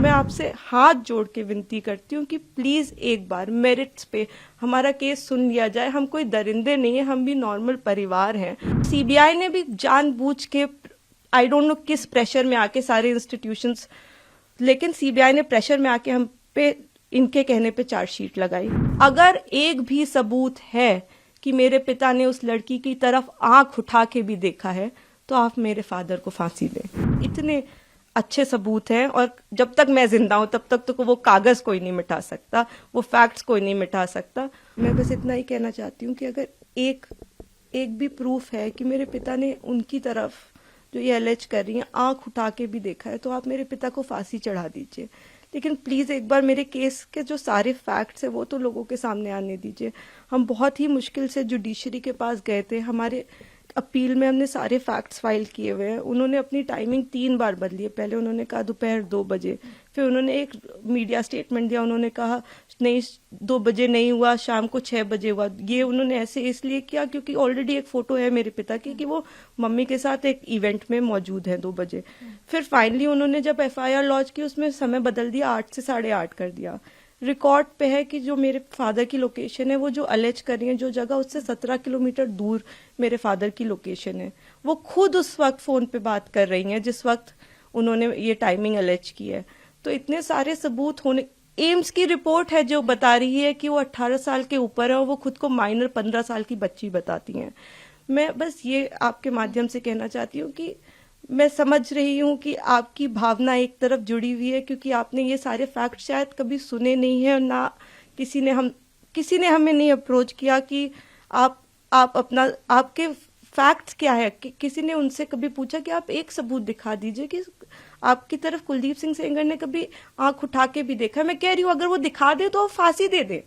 मैं आपसे हाथ जोड़ के विनती करती हूँ कि प्लीज एक बार मेरिट्स पे हमारा केस सुन लिया जाए। हम कोई दरिंदे नहीं है, हम भी नॉर्मल परिवार हैं। सीबीआई ने भी जानबूझ के आई डोंट नो किस प्रेशर में आके सारे इंस्टीट्यूशंस, लेकिन सीबीआई ने प्रेशर में आके हम पे इनके कहने पे चार्जशीट लगाई। अगर एक भी सबूत है कि मेरे पिता ने उस लड़की की तरफ आंख उठा के भी देखा है तो आप मेरे फादर को फांसी दें। इतने अच्छे सबूत हैं और जब तक मैं जिंदा हूं तब तक तो वो कागज कोई नहीं मिटा सकता, वो फैक्ट्स कोई नहीं मिटा सकता। मैं बस इतना ही कहना चाहती हूँ कि अगर एक भी प्रूफ है कि मेरे पिता ने उनकी तरफ जो ये एलेज कर रही हैं आंख उठा के भी देखा है तो आप मेरे पिता को फांसी चढ़ा दीजिए। लेकिन प्लीज एक बार मेरे केस के जो सारे फैक्ट्स है वो तो लोगों के सामने आने दीजिए। हम बहुत ही मुश्किल से जुडिशरी के पास गए थे, हमारे अपील में हमने सारे फैक्ट्स फाइल किए हुए हैं। उन्होंने अपनी टाइमिंग 3 बार बदली है। पहले उन्होंने कहा दोपहर 2 बजे, फिर उन्होंने एक मीडिया स्टेटमेंट दिया, उन्होंने कहा नहीं 2 बजे नहीं हुआ, शाम को 6 बजे हुआ। ये उन्होंने ऐसे इसलिए किया क्योंकि ऑलरेडी एक फोटो है मेरे पिता की कि वो मम्मी के साथ एक इवेंट में मौजूद है 2 बजे। फिर फाइनली उन्होंने जब FIR लॉन्च की उसमें समय बदल दिया, 8 से 8:30 कर दिया। रिकॉर्ड पे है कि जो मेरे फादर की लोकेशन है, वो जो अलेज कर रही है जो जगह, उससे 17 किलोमीटर दूर मेरे फादर की लोकेशन है। वो खुद उस वक्त फोन पे बात कर रही हैं जिस वक्त उन्होंने ये टाइमिंग अलेज की है। तो इतने सारे सबूत होने, एम्स की रिपोर्ट है जो बता रही है कि वो 18 साल के ऊपर है और वो खुद को माइनर 15 साल की बच्ची बताती हैं। मैं बस ये आपके माध्यम से कहना चाहती हूँ कि मैं समझ रही हूँ कि आपकी भावना एक तरफ जुड़ी हुई है क्योंकि आपने ये सारे फैक्ट शायद कभी सुने नहीं है और ना किसी ने हमें नहीं अप्रोच किया कि आप अपना आपके फैक्ट्स क्या है। किसी ने उनसे कभी पूछा कि आप एक सबूत दिखा दीजिए कि आपकी तरफ कुलदीप सिंह सेंगर ने कभी आंख उठा के भी देखा। मैं कह रही हूँ अगर वो दिखा दे तो फांसी दे दे,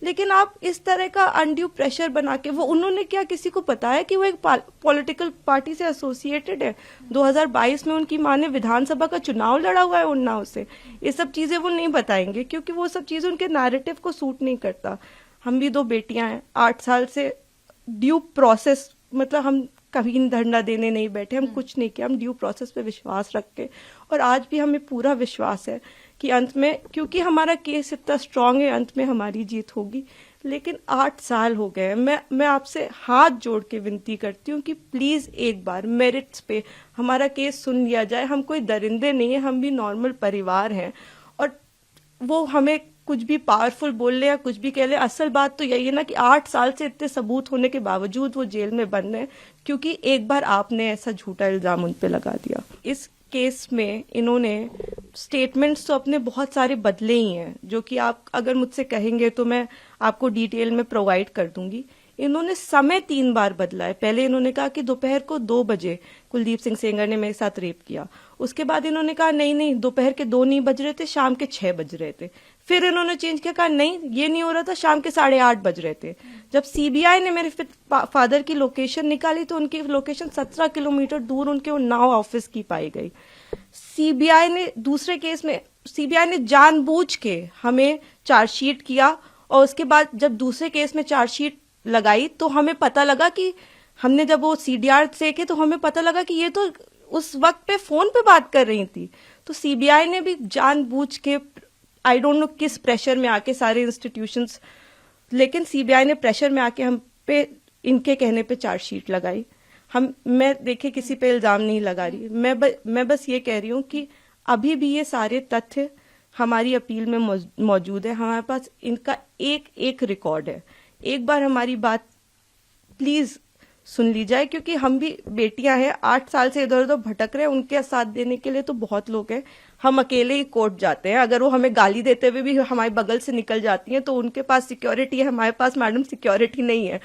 लेकिन आप इस तरह का अनड्यू प्रेशर बना के, वो उन्होंने क्या किसी को पता है कि वो एक पॉलिटिकल पार्टी से एसोसिएटेड है। 2022 में उनकी मां ने विधानसभा का चुनाव लड़ा हुआ है उन्नाव से। ये सब चीजें वो नहीं बताएंगे क्योंकि वो सब चीजें उनके नैरेटिव को सूट नहीं करता। हम भी 2 बेटियां हैं, 8 साल से ड्यू प्रोसेस, मतलब हम कभी धरना देने नहीं बैठे, हम कुछ नहीं किया, हम ड्यू प्रोसेस पे विश्वास रख के, और आज भी हमें पूरा विश्वास है कि अंत में, क्योंकि हमारा केस इतना स्ट्रांग है, अंत में हमारी जीत होगी। लेकिन 8 साल हो गए। मैं आपसे हाथ जोड़ के विनती करती हूँ कि प्लीज एक बार मेरिट्स पे हमारा केस सुन लिया जाए। हम कोई दरिंदे नहीं है, हम भी नॉर्मल परिवार हैं। और वो हमें कुछ भी पावरफुल बोल ले या कुछ भी कह ले, असल बात तो यही है ना कि 8 साल से इतने सबूत होने के बावजूद वो जेल में बंद है क्योंकि एक बार आपने ऐसा झूठा इल्जाम उन पे लगा दिया। इस केस में इन्होंने स्टेटमेंट्स तो अपने बहुत सारे बदले ही हैं, जो कि आप अगर मुझसे कहेंगे तो मैं आपको डिटेल में प्रोवाइड कर दूंगी। इन्होंने समय 3 बार बदला है। पहले इन्होंने कहा कि दोपहर को 2 बजे कुलदीप सिंह सेंगर ने मेरे साथ रेप किया। उसके बाद इन्होंने कहा नहीं दोपहर के 2 नहीं बज रहे थे, शाम के 6 बज रहे थे। फिर इन्होंने चेंज किया, कहा नहीं ये नहीं हो रहा था, शाम के 8:30 बज रहे थे। जब सीबीआई ने मेरे फादर की लोकेशन निकाली तो उनकी लोकेशन 17 किलोमीटर दूर उनके उन्नाव ऑफिस की पाई गई। सीबीआई ने दूसरे केस में सीबीआई ने जानबूझ के हमें चार्जशीट किया और उसके बाद जब दूसरे केस में चार्जशीट लगाई तो हमें पता लगा कि हमने जब वो CDR देखे तो हमें पता लगा कि ये तो उस वक्त पे फोन पे बात कर रही थी। तो सीबीआई ने भी जानबूझ के आई डोंट नो किस प्रेशर में आके सारे इंस्टीट्यूशंस, लेकिन सीबीआई ने प्रेशर में आके हम पे इनके कहने पे चार्जशीट लगाई। मैं देखिए किसी पे इल्जाम नहीं लगा रही, मैं बस ये कह रही हूँ कि अभी भी ये सारे तथ्य हमारी अपील में मौजूद है। हमारे पास इनका एक रिकॉर्ड है। एक बार हमारी बात प्लीज सुन ली जाए क्योंकि हम भी बेटियां हैं, 8 साल से इधर उधर भटक रहे हैं। उनके साथ देने के लिए तो बहुत लोग हैं। हम अकेले ही कोर्ट जाते हैं, अगर वो हमें गाली देते हुए भी हमारे बगल से निकल जाती हैं तो उनके पास सिक्योरिटी है, हमारे पास मैडम सिक्योरिटी नहीं है।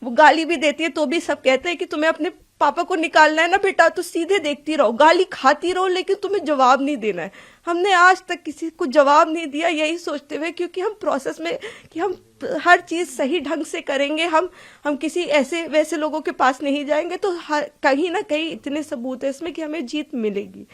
वो गाली भी देती है तो भी सब कहते हैं कि तुम्हें अपने पापा को निकालना है ना बेटा, तो सीधे देखती रहो, गाली खाती रहो, लेकिन तुम्हें जवाब नहीं देना है। हमने आज तक किसी को जवाब नहीं दिया, यही सोचते हुए क्योंकि हम प्रोसेस में कि हम हर चीज सही ढंग से करेंगे, हम किसी ऐसे वैसे लोगों के पास नहीं जाएंगे। तो कहीं ना कहीं इतने सबूत है इसमें कि हमें जीत मिलेगी।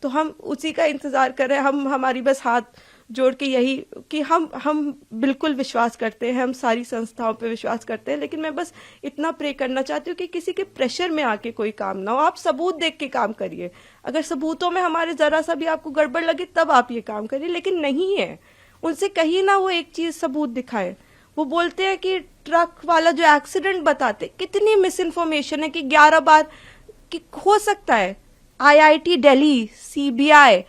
तो हम उसी का इंतजार कर रहे हैं। हमारी बस हाथ जोड़ के यही कि हम बिल्कुल विश्वास करते हैं, हम सारी संस्थाओं पे विश्वास करते हैं, लेकिन मैं बस इतना प्रे करना चाहती हूँ कि किसी के प्रेशर में आके कोई काम ना हो। आप सबूत देख के काम करिए। अगर सबूतों में हमारे जरा सा भी आपको गड़बड़ लगे तब आप ये काम करिए, लेकिन नहीं है। उनसे कहीं ना वो एक चीज सबूत दिखाए। वो बोलते हैं कि ट्रक वाला जो एक्सीडेंट बताते, कितनी मिस इन्फॉर्मेशन है कि 11 बार कि हो सकता है। IIT दिल्ली, CBI,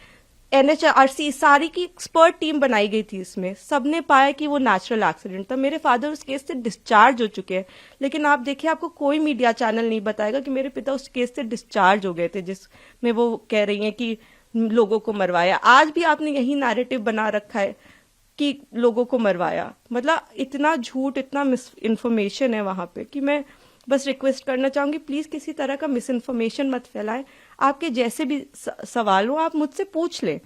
NHRC सारी की एक्सपर्ट टीम बनाई गई थी, इसमें सबने पाया कि वो नेचुरल एक्सीडेंट था। मेरे फादर उस केस से डिस्चार्ज हो चुके हैं, लेकिन आप देखिए आपको कोई मीडिया चैनल नहीं बताएगा कि मेरे पिता उस केस से डिस्चार्ज हो गए थे, जिसमें वो कह रही हैं कि लोगों को मरवाया। आज भी आपने यही नैरेटिव बना रखा है कि लोगों को मरवाया। मतलब इतना झूठ, इतना मिस इन्फॉर्मेशन है वहां पे कि मैं बस रिक्वेस्ट करना चाहूंगी, प्लीज किसी तरह का मिस इन्फॉर्मेशन मत फैलाएं। आपके जैसे भी सवाल हो आप मुझसे पूछ लें।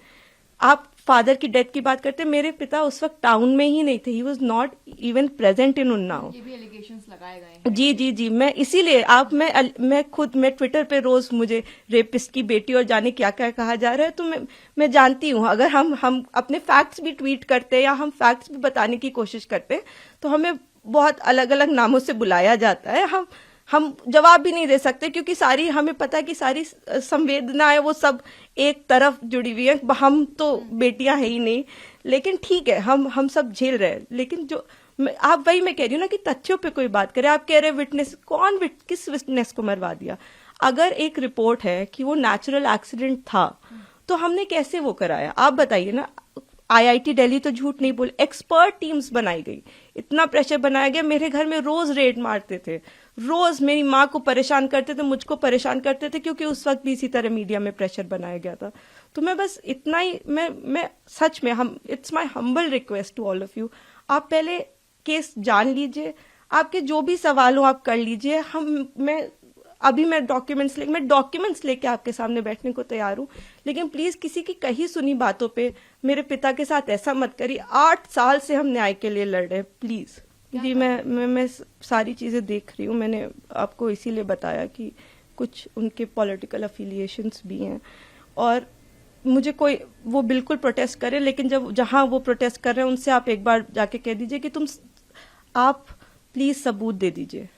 आप फादर की डेथ की बात करते हैं, मेरे पिता उस वक्त टाउन में ही नहीं थे, he was not even present in Unnao. ये भी एलिगेशंस लगाए गए हैं। जी, मैं इसीलिए मैं ट्विटर पे रोज मुझे रेपिस्ट की बेटी और जाने क्या क्या कहा जा रहा है, तो मैं जानती हूँ अगर हम अपने फैक्ट्स भी ट्वीट करते हैं या हम फैक्ट्स भी बताने की कोशिश करते हैं तो हमें बहुत अलग अलग नामों से बुलाया जाता है। हम जवाब भी नहीं दे सकते, क्योंकि सारी हमें पता है कि सारी संवेदना है वो सब एक तरफ जुड़ी हुई है। हम तो बेटियां है ही नहीं, लेकिन ठीक है हम सब झेल रहे हैं। लेकिन जो आप वही मैं कह रही हूँ ना कि तथ्यों पे कोई बात करे। आप कह रहे विटनेस, किस विटनेस को मरवा दिया? अगर एक रिपोर्ट है कि वो नेचुरल एक्सीडेंट था तो हमने कैसे वो कराया? आप बताइए ना। IIT दिल्ली तो झूठ नहीं बोले, एक्सपर्ट टीम्स बनाई गई, इतना प्रेशर बनाया गया। मेरे घर में रोज रेड मारते थे, रोज मेरी माँ को परेशान करते थे, मुझको परेशान करते थे, क्योंकि उस वक्त भी इसी तरह मीडिया में प्रेशर बनाया गया था। तो मैं बस इतना ही, मैं सच में it's my humble request to all of you, आप पहले केस जान लीजिए, आपके जो भी सवाल हो आप कर लीजिए। मैं डॉक्यूमेंट्स लेके आपके सामने बैठने को तैयार हूं, लेकिन प्लीज किसी की कही सुनी बातों पे मेरे पिता के साथ ऐसा मत करिए। 8 साल से हम न्याय के लिए लड़ रहे हैं, प्लीज। जी, मैं सारी चीजें देख रही हूँ। मैंने आपको इसीलिए बताया कि कुछ उनके पॉलिटिकल अफिलिएशंस भी हैं, और मुझे कोई वो बिल्कुल प्रोटेस्ट करे, लेकिन जहां वो प्रोटेस्ट कर रहे हैं उनसे आप एक बार जाके कह दीजिए कि आप प्लीज सबूत दे दीजिए,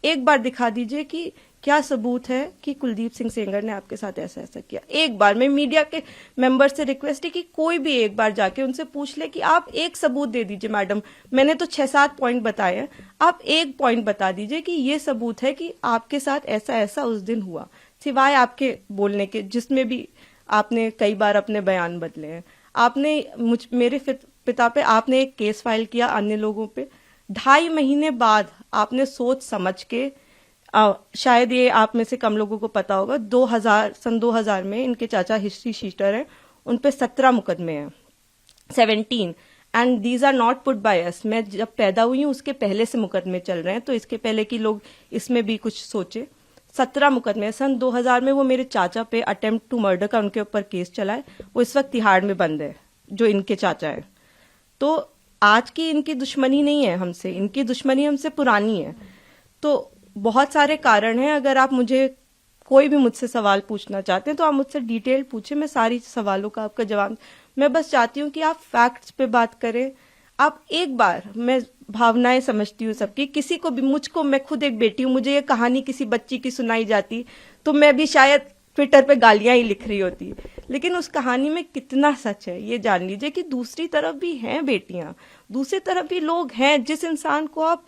एक बार दिखा दीजिए कि क्या सबूत है कि कुलदीप सिंह सेंगर ने आपके साथ ऐसा ऐसा किया। एक बार मैं मीडिया के मेंबर से रिक्वेस्ट है कि कोई भी एक बार जाके उनसे पूछ ले कि आप एक सबूत दे दीजिए। मैडम, मैंने तो 6-7 पॉइंट बताए हैं, आप एक पॉइंट बता दीजिए कि ये सबूत है कि आपके साथ ऐसा ऐसा उस दिन हुआ, सिवाय आपके बोलने के, जिसमें भी आपने कई बार अपने बयान बदले हैं। आपने मेरे पिता पे आपने एक केस फाइल किया, अन्य लोगों पे 2.5 महीने बाद आपने सोच समझ के, शायद ये आप में से कम लोगों को पता होगा, सन 2000 में इनके चाचा हिस्ट्री शीटर हैं, उन पे 17 मुकदमे हैं, 17, and these are not put by us. मैं जब पैदा हुई हूँ उसके पहले से मुकदमे चल रहे हैं, तो इसके पहले कि लोग इसमें भी कुछ सोचे। 17 मुकदमे सन 2000 में वो मेरे चाचा पे अटेम्प्ट टू मर्डर का उनके ऊपर केस चला है, वो इस वक्त तिहाड़ में बंद है, जो इनके चाचा है। तो आज की इनकी दुश्मनी नहीं है हमसे, इनकी दुश्मनी हमसे पुरानी है। तो बहुत सारे कारण हैं। अगर आप कोई भी मुझसे सवाल पूछना चाहते हैं तो आप मुझसे डिटेल पूछे, मैं सारी सवालों का आपका जवाब। मैं बस चाहती हूँ कि आप फैक्ट्स पे बात करें। आप एक बार, मैं भावनाएं समझती हूँ सबकी, किसी को भी, मैं खुद एक बेटी हूँ, मुझे ये कहानी किसी बच्ची की सुनाई जाती तो मैं भी शायद ट्विटर पे गालियां ही लिख रही होती, लेकिन उस कहानी में कितना सच है ये जान लीजिए कि दूसरी तरफ भी हैं बेटियां, दूसरी तरफ भी लोग हैं। जिस इंसान को आप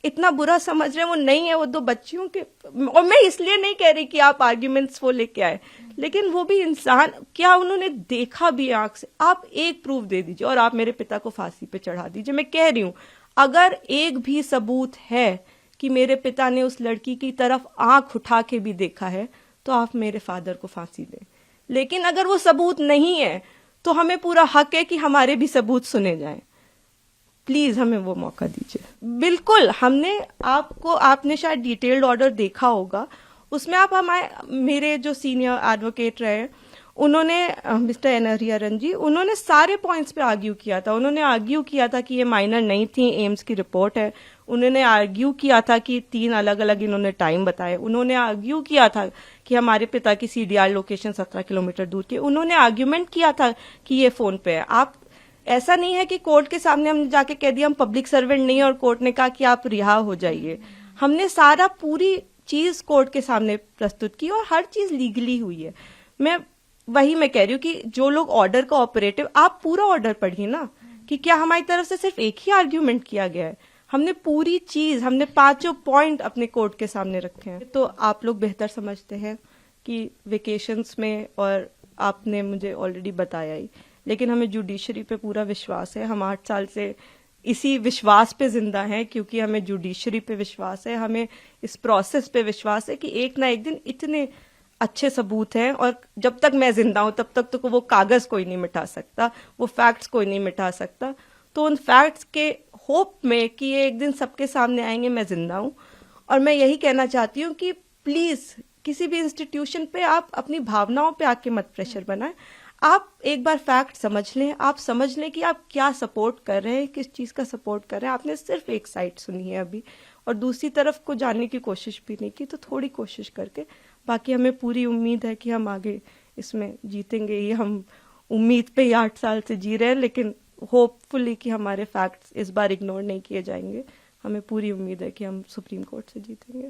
इतना बुरा समझ रहे हैं वो नहीं है, वो 2 बच्चियों के, और मैं इसलिए नहीं कह रही कि आप आर्ग्यूमेंट्स वो लेके आए, लेकिन वो भी इंसान, क्या उन्होंने देखा भी आंख से? आप एक प्रूफ दे दीजिए और आप मेरे पिता को फांसी पे चढ़ा दीजिए। मैं कह रही हूं, अगर एक भी सबूत है कि मेरे पिता ने उस लड़की की तरफ आंख उठा के भी देखा है तो आप मेरे फादर को फांसी दें। लेकिन अगर वो सबूत नहीं है तो हमें पूरा हक है कि हमारे भी सबूत सुने जाएं। प्लीज हमें वो मौका दीजिए। बिल्कुल, आपने शायद डिटेल्ड ऑर्डर देखा होगा, उसमें आप मेरे जो सीनियर एडवोकेट रहे, उन्होंने, मिस्टर एन हरिहरन जी, उन्होंने सारे पॉइंट्स पे आर्ग्यू किया था। उन्होंने आर्ग्यू किया था कि ये माइनर नहीं थी, एम्स की रिपोर्ट है। उन्होंने आर्ग्यू किया था कि 3 अलग अलग इन्होंने टाइम बताए। उन्होंने आर्ग्यू किया था कि हमारे पिता की CDR लोकेशन 17 किलोमीटर दूर की। उन्होंने आर्ग्यूमेंट किया था कि ये फोन पे है। ऐसा नहीं है कि कोर्ट के सामने हमने जाके कह दिया हम पब्लिक सर्वेंट नहीं है और कोर्ट ने कहा कि आप रिहा हो जाइए। हमने सारा पूरी चीज कोर्ट के सामने प्रस्तुत की और हर चीज लीगली हुई है। मैं कह रही हूँ कि जो लोग ऑर्डर का ऑपरेटिव, आप पूरा ऑर्डर पढ़िए ना कि क्या हमारी तरफ से सिर्फ एक ही आर्ग्यूमेंट किया गया है। हमने पूरी चीज, हमने 5 पॉइंट अपने कोर्ट के सामने रखे हैं। तो आप लोग बेहतर समझते हैं कि वेकेशंस में, और आपने मुझे ऑलरेडी बताया ही, लेकिन हमें जुडिशरी पे पूरा विश्वास है। हम 8 साल से इसी विश्वास पे जिंदा हैं क्योंकि हमें जुडिशरी पे विश्वास है, हमें इस प्रोसेस पे विश्वास है कि एक ना एक दिन इतने अच्छे सबूत हैं, और जब तक मैं जिंदा हूं तब तक तो वो कागज कोई नहीं मिटा सकता, वो फैक्ट्स कोई नहीं मिटा सकता। तो उन फैक्ट्स के होप में कि ये एक दिन सबके सामने आएंगे, मैं जिंदा हूं। और मैं यही कहना चाहती हूँ कि प्लीज किसी भी इंस्टीट्यूशन पे आप अपनी भावनाओं पे आके मत प्रेशर बनाएं। आप एक बार फैक्ट समझ लें, आप समझ लें कि आप क्या सपोर्ट कर रहे हैं, किस चीज का सपोर्ट कर रहे हैं। आपने सिर्फ एक साइड सुनी है अभी, और दूसरी तरफ को जानने की कोशिश भी नहीं की। तो थोड़ी कोशिश करके, बाकी हमें पूरी उम्मीद है कि हम आगे इसमें जीतेंगे। ये हम उम्मीद पे ही 8 साल से जी रहे हैं, लेकिन होपफुली कि हमारे फैक्ट्स इस बार इग्नोर नहीं किए जाएंगे। हमें पूरी उम्मीद है कि हम सुप्रीम कोर्ट से जीतेंगे।